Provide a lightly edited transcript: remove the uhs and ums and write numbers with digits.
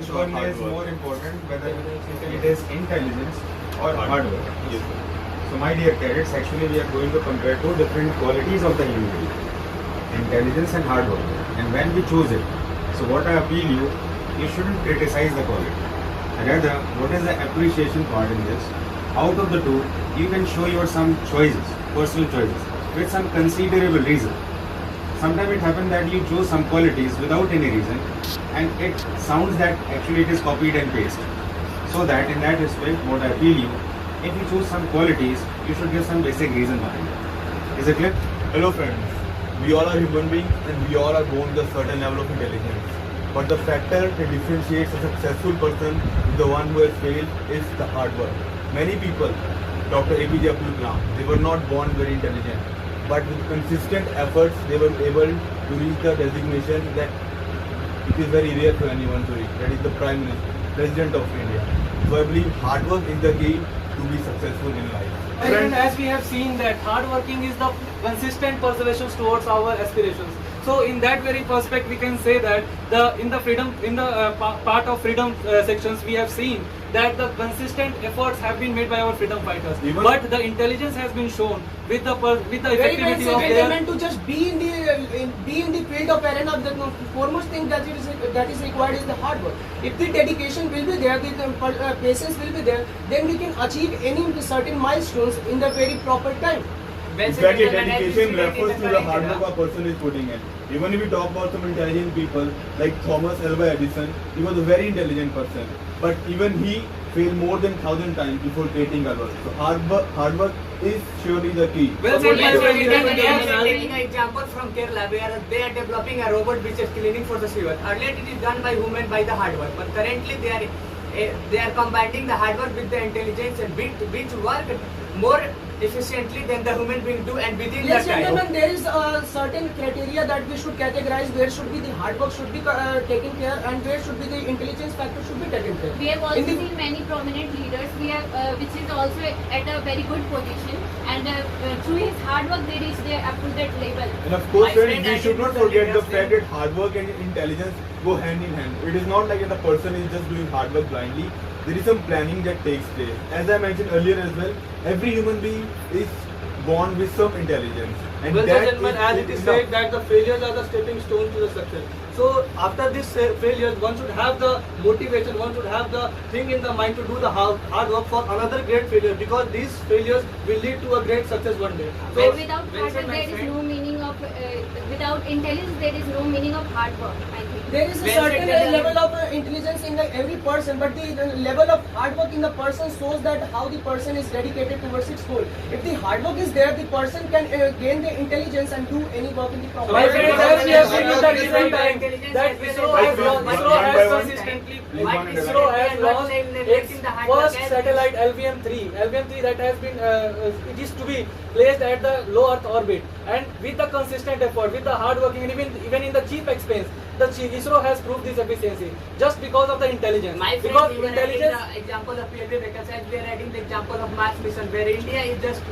which one is more important, whether it is intelligence or hard work? Yes, sir. So my dear cadets, actually we are going to compare two different qualities of the human being, intelligence and hard work. And when we choose it, so what I appeal you shouldn't criticize the quality. Rather, what is the appreciation part in this? Out of the two, you can show your some choices, personal choices, with some considerable reason. Sometimes it happens that you choose some qualities without any reason, and it sounds that actually it is copied and pasted. So that in that respect, what I appeal you, if you choose some qualities, you should give some basic reason behind it. Is it clear? Hello friends, we all are human beings and we all are born with a certain level of intelligence. But the factor that differentiates a successful person with the one who has failed is the hard work. Many people, Dr. APJ Abdul Kalam, they were not born very intelligent. But with consistent efforts, they were able to reach the designation that it is very rare for anyone to reach. That is the Prime Minister, President of India. So I believe hard work is the key to be successful in life. And as we have seen that hard working is the consistent perseverance towards our aspirations. So in that very perspective, we can say that in the part of freedom sections, we have seen that the consistent efforts have been made by our freedom fighters. But the intelligence has been shown with the effectivity of their. Meant to just be in the field of arena. The foremost thing that is required is the hard work. If the dedication will be there, the patience will be there, then we can achieve any certain milestones in the very proper time. Exactly, dedication refers to the hard work a person is putting in. Even if we talk about some intelligent people like Thomas Alva Edison, he was a very intelligent person. But even he failed more than 1,000 times before creating a work. So hard work is surely the key. Well said, my friend. Taking an example from Kerala, where they are developing a robot which is cleaning for the sewer. Earlier it is done by women by the hard work, but currently they are combining the hard work with the intelligence and which work more efficiently than the human being do and within yes, that time. Gentlemen, there is a certain criteria that we should categorize. Where should be the hard work should be taken care, and where should be the intelligence factor should be taken care. We have also seen many prominent leaders which is also at a very good position, and through his hard work they reached up to that level. And of course, friends, we should not forget the fact that hard work and intelligence go hand in hand. It is not like that a person is just doing hard work blindly. There is some planning that takes place. As I mentioned earlier as well, every human being is born with some intelligence. And well, that gentlemen, as it is said that the failures are the stepping stones to the success. So after these failures, one should have the motivation, one should have the thing in the mind to do the hard work for another great failure, because these failures will lead to a great success one day. So without hard work, there is no meaning of, without intelligence, there is no meaning of hard work, I think. There is a certain level of intelligence in every person, but the level of hard work in the person shows that how the person is dedicated towards its goal. If the hard work is there, the person can gain the intelligence and do any work in the proper My way. friends, as we have seen in the recent time, that ISRO has launched its first satellite LVM-3. LVM-3 that has been, it is to be placed at the low Earth orbit, and with the consistent effort, with the hard working, and even in the cheap expense, the ISRO has proved this efficiency just because of the intelligence. My friend, we were adding the example of PLV vehicles, as we are adding the example of Mars mission, where India is just